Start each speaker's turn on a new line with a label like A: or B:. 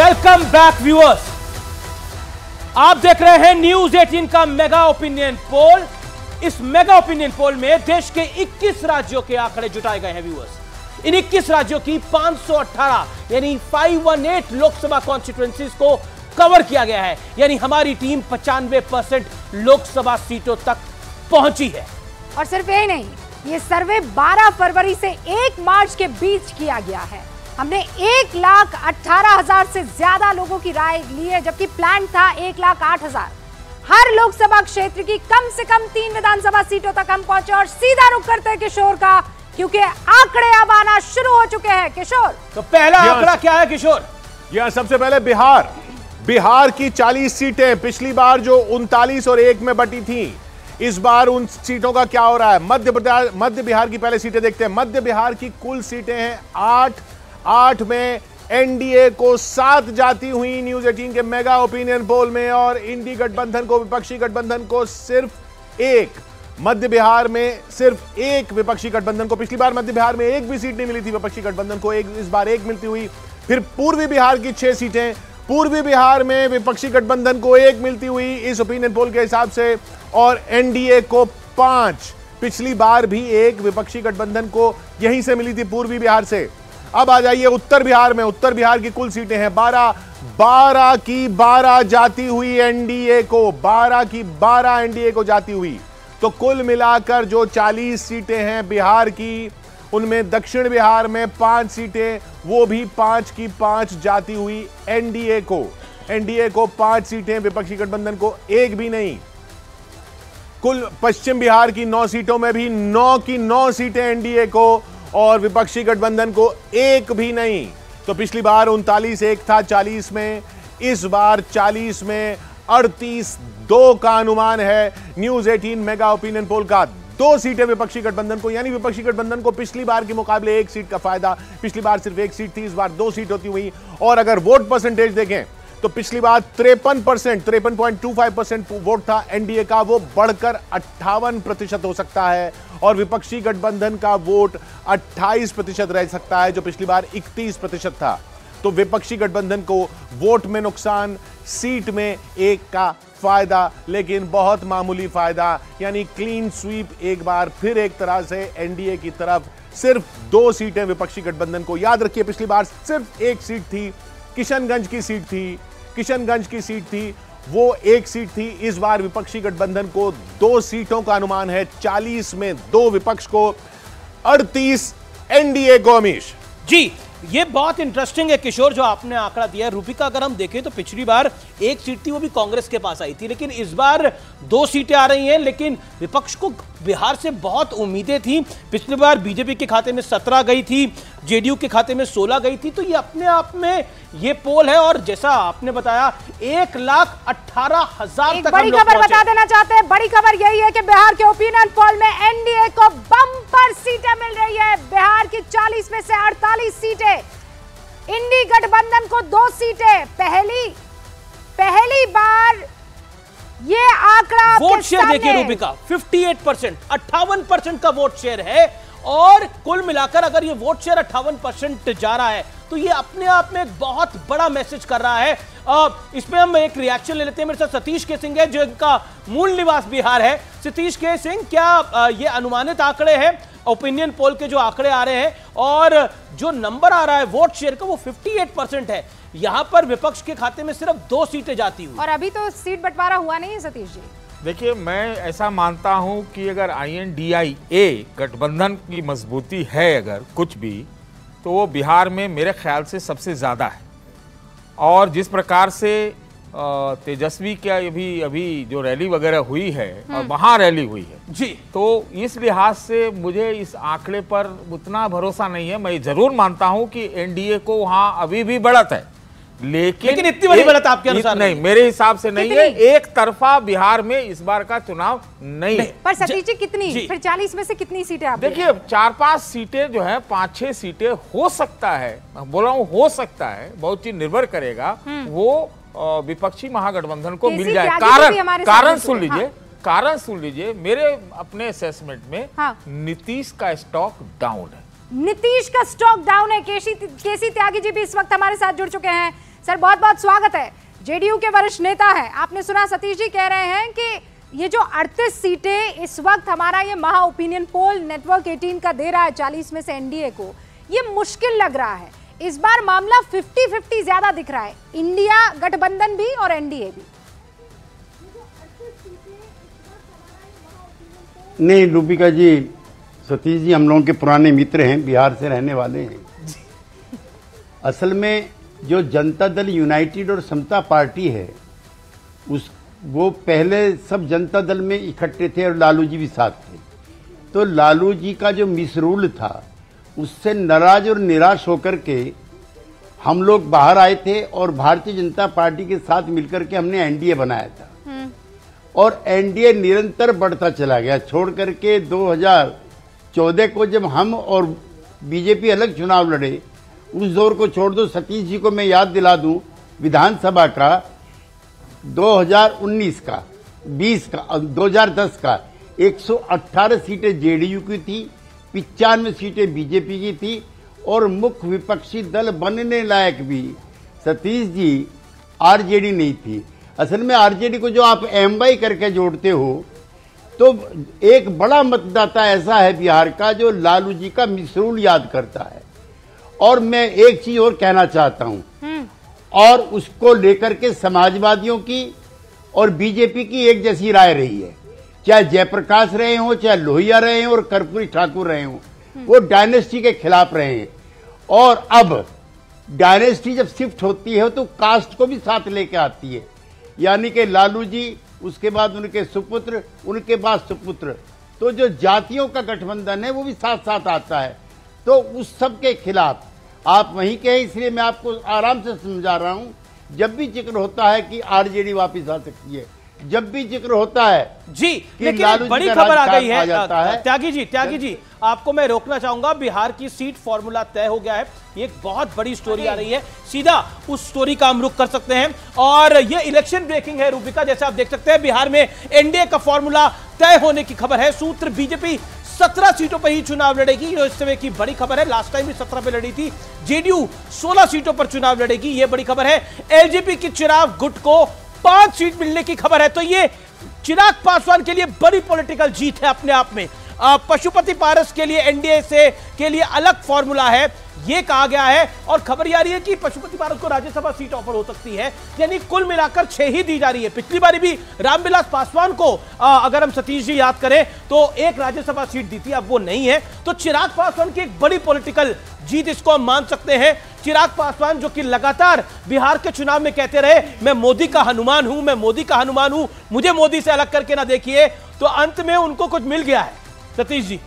A: Welcome back viewers. आप देख रहे हैं न्यूज 18 का मेगा ओपिनियन पोल। इस मेगा ओपिनियन पोल में देश के 21 राज्यों के आंकड़े जुटाए गए हैं व्यूअर्स। इन 21 राज्यों की 518 यानी 518 लोकसभा कॉन्स्टिट्यूएंसीज को कवर किया गया है, यानी हमारी टीम 95% लोकसभा सीटों तक पहुंची है।
B: और सिर्फ यही नहीं, ये सर्वे 12 फरवरी से 1 मार्च के बीच किया गया है। हमने 1,18,000 से ज्यादा लोगों की राय ली है, जबकि प्लान था 1,08,000। हर लोकसभा क्षेत्र की कम से कम 3 विधानसभा सीटों तक हम पहुंचे। और सीधा रुख करते हैं किशोर का, क्योंकि आंकड़े अब आना शुरू हो चुके हैं। किशोर,
A: तो पहला आंकड़ा क्या है किशोर?
C: यहां सबसे पहले बिहार की 40 सीटें पिछली बार जो 39 और 1 में बटी थी, इस बार उन सीटों का क्या हो रहा है? मध्य बिहार की पहले सीटें देखते हैं। मध्य बिहार की कुल सीटें हैं 8 में एनडीए को 7 जाती हुई न्यूज 18 के मेगा ओपिनियन पोल में, और इंडी गठबंधन को, विपक्षी गठबंधन को सिर्फ 1। मध्य बिहार में सिर्फ 1 विपक्षी गठबंधन को। पिछली बार मध्य बिहार में 1 भी सीट नहीं मिली थी विपक्षी गठबंधन को, इस बार 1 मिलती हुई। फिर पूर्वी बिहार की 6 सीटें, पूर्वी बिहार में विपक्षी गठबंधन को 1 मिलती हुई इस ओपिनियन पोल के हिसाब से, और एनडीए को 5। पिछली बार भी 1 विपक्षी गठबंधन को यहीं से मिली थी, पूर्वी बिहार से। अब आ जाइए उत्तर बिहार में। उत्तर बिहार की कुल सीटें हैं 12 की 12 जाती हुई एनडीए को, 12 की 12 एनडीए को जाती हुई। तो कुल मिलाकर जो 40 सीटें हैं बिहार की, उनमें दक्षिण बिहार में 5 सीटें, वो भी 5 की 5 जाती हुई एनडीए को। एनडीए को 5 सीटें, विपक्षी गठबंधन को 1 भी नहीं। कुल पश्चिम बिहार की 9 सीटों में भी 9 की 9 सीटें एनडीए को, और विपक्षी गठबंधन को 1 भी नहीं। तो पिछली बार 39-1 था 40 में, इस बार 40 में 38-2 का अनुमान है न्यूज 18 मेगा ओपिनियन पोल का। 2 सीटें विपक्षी गठबंधन को, यानी विपक्षी गठबंधन को पिछली बार के मुकाबले 1 सीट का फायदा। पिछली बार सिर्फ 1 सीट थी, इस बार 2 सीट होती हुई। और अगर वोट परसेंटेज देखें तो पिछली बार 53.25% वोट था एनडीए का, वो बढ़कर 58% हो सकता है। और विपक्षी गठबंधन का वोट 28% रह सकता है, जो पिछली बार 31% था। तो विपक्षी गठबंधन को वोट में नुकसान, सीट में 1 का फायदा, लेकिन बहुत मामूली फायदा, यानी क्लीन स्वीप एक बार फिर एक तरह से एनडीए की तरफ। सिर्फ 2 सीटें विपक्षी गठबंधन को। याद रखिए पिछली बार सिर्फ 1 सीट थी, किशनगंज की सीट थी, वो 1 सीट थी। इस बार विपक्षी गठबंधन को 2 सीटों का अनुमान है, 40 में 2 विपक्ष को, 38 एनडीए को। अमीश
A: जी, ये बहुत इंटरेस्टिंग है किशोर जो आपने आंकड़ा दिया है। रूपिका, अगर हम देखें तो पिछली बार 1 सीट थी, वो भी कांग्रेस के पास आई थी, लेकिन इस बार 2 सीटें आ रही हैं। लेकिन विपक्ष को बिहार से बहुत उम्मीदें थी। पिछली बार बीजेपी के खाते में 17 गई थी, जेडीयू के खाते में 16 गई थी। तो ये अपने आप में ये पोल है, और जैसा आपने बताया 1,18,000 तक।
B: बड़ी खबर बता देना चाहते हैं। बड़ी खबर यही है कि बिहार के ओपिनियन पोल में एनडीए को बम्पर सीटें मिल रही है। बिहार की 40 में से 48 सीटें, इंडी गठबंधन को 2 सीटें। पहली बार ये आंकड़ा
A: वोट शेयर देखिए रूपिका, 58%, 58% का वोट शेयर है। और कुल मिलाकर अगर ये वोट शेयर 58% जा रहा है, तो ये अपने आप में एक बहुत बड़ा मैसेज कर रहा है। इसमें हम एक रिएक्शन ले लेते हैं। मेरे साथ सतीश के सिंह है, जो इनका मूल निवास बिहार है। सतीश के सिंह, क्या ये अनुमानित आंकड़े हैं? ओपिनियन पोल के जो आंकड़े आ रहे हैं और जो नंबर आ रहा है वोट शेयर का, वो 58% है। यहां पर विपक्ष के खाते में सिर्फ 2 सीटें जाती हुई,
B: और अभी तो सीट बंटवारा हुआ नहीं है। सतीश जी,
D: देखिए, मैं ऐसा मानता हूं कि अगर INDIA गठबंधन की मजबूती है अगर कुछ भी, तो वो बिहार में मेरे ख्याल से सबसे ज़्यादा है। और जिस प्रकार से तेजस्वी क्या अभी जो रैली वगैरह हुई है, और वहाँ रैली हुई है
A: जी,
D: तो इस लिहाज से मुझे इस आंकड़े पर उतना भरोसा नहीं है। मैं जरूर मानता हूं कि एनडीए को वहाँ अभी भी बढ़त है, लेकिन
A: इतनी बड़ी बढ़त आपके अनुसार
D: नहीं, मेरे हिसाब से नहीं है। एक तरफा बिहार में इस बार का चुनाव नहीं है।
B: पर सतीश जी, कितनी फिर 40 में से कितनी सीटें आप
D: देखिए? 4-5 सीटें जो है, 5-6 सीटें हो सकता है, बोल रहा हूँ हो सकता है, बहुत चीज निर्भर करेगा। वो विपक्षी महागठबंधन को मिल जाए। कारण सुन लीजिए, मेरे अपने असेसमेंट में नीतीश का स्टॉक डाउन है।
B: नीतीश का स्टॉक डाउन है। केसी त्यागी जी भी इस वक्त हमारे साथ जुड़ चुके हैं। सर बहुत बहुत स्वागत है। जेडीयू के वरिष्ठ नेता हैं, आपने सुना सतीश जी कह रहे हैं कि ये जो 38 सीटें इस वक्त हमारा ये महा ओपिनियन पोल नेटवर्क 18 का दे रहा है 40 में से एनडीए को, ये मुश्किल लग रहा है। इस बार मामला 50-50 ज्यादा दिख रहा है, इंडिया गठबंधन भी और एनडीए भी।
E: नहीं रूपिका जी, सतीश जी हम लोगों के पुराने मित्र हैं, बिहार से रहने वाले हैं। असल में जो जनता दल यूनाइटेड और समता पार्टी है वो पहले सब जनता दल में इकट्ठे थे और लालू जी भी साथ थे। तो लालू जी का जो मिसरूल था उससे नाराज और निराश होकर के हम लोग बाहर आए थे और भारतीय जनता पार्टी के साथ मिलकर के हमने एनडीए बनाया था। और एनडीए निरंतर बढ़ता चला गया, छोड़ करके 2014 को जब हम और बीजेपी अलग चुनाव लड़े, उस दौर को छोड़ दो। सतीश जी को मैं याद दिला दूं, विधानसभा का 2019 का 20 का 2010 का 118 सीटें जेडीयू की थी, 95 सीटें बीजेपी की थी और मुख्य विपक्षी दल बनने लायक भी सतीश जी आरजेडी नहीं थी। असल में आरजेडी को जो आप एमवाई करके जोड़ते हो, तो एक बड़ा मतदाता ऐसा है बिहार का जो लालू जी का मिसरूल याद करता है। और मैं एक चीज और कहना चाहता हूं, और उसको लेकर के समाजवादियों की और बीजेपी की एक जैसी राय रही है, चाहे जयप्रकाश रहे हो, चाहे लोहिया रहे हो और कर्पूरी ठाकुर रहे हो, वो डायनेस्टी के खिलाफ रहे हैं। और अब डायनेस्टी जब शिफ्ट होती है तो कास्ट को भी साथ लेके आती है, यानी कि लालू जी, उसके बाद उनके सुपुत्र, उनके बाद सुपुत्र, तो जो जातियों का गठबंधन है वो भी साथ साथ आता है। तो उस सब के खिलाफ आप वहीं के हैं, इसलिए मैं आपको आराम से समझा रहा हूं। जब भी जिक्र होता है कि आरजेडी वापस आ सकती है, जब भी जिक्र होता है
A: जी, लेकिन एक बड़ी खबर आ गई है त्यागी जी, आपको मैं रोकना चाहूंगा। बिहार की सीट फॉर्मूला तय हो गया है, ये एक बहुत बड़ी स्टोरी आ रही है, सीधा उस स्टोरी का हम रुख कर सकते हैं। और ये इलेक्शन ब्रेकिंग है रूपिका, जैसे आप देख सकते हैं बिहार में एनडीए का फॉर्मूला तय होने की खबर है। सूत्र बीजेपी 17 सीटों पर ही चुनाव लड़ेगी, जो इस समय की बड़ी खबर है। लास्ट टाइम भी 17 पे लड़ी थी। जेडीयू 16 सीटों पर चुनाव लड़ेगी, ये बड़ी खबर है। एलजेपी की चिराग गुट को 5 सीट मिलने की खबर है। तो ये चिराग पासवान के लिए बड़ी पॉलिटिकल जीत है अपने आप में। पशुपति पारस के लिए एनडीए से के लिए अलग फॉर्मूला है, ये कहा गया है। और खबर यह आ रही है कि पशुपति पारस को राज्यसभा सीट ऑफर हो सकती है, यानी कुल मिलाकर 6 ही दी जा रही है। पिछली बार भी रामविलास पासवान को अगर हम सतीश जी याद करें तो 1 राज्यसभा सीट दी थी, अब वो नहीं है। तो चिराग पासवान की एक बड़ी पॉलिटिकल जीत इसको हम मान सकते हैं। चिराग पासवान जो कि लगातार बिहार के चुनाव में कहते रहे, मैं मोदी का हनुमान हूं, मैं मोदी का हनुमान हूं, मुझे मोदी से अलग करके ना देखिए, तो अंत में उनको कुछ मिल गया है। सतीश जी।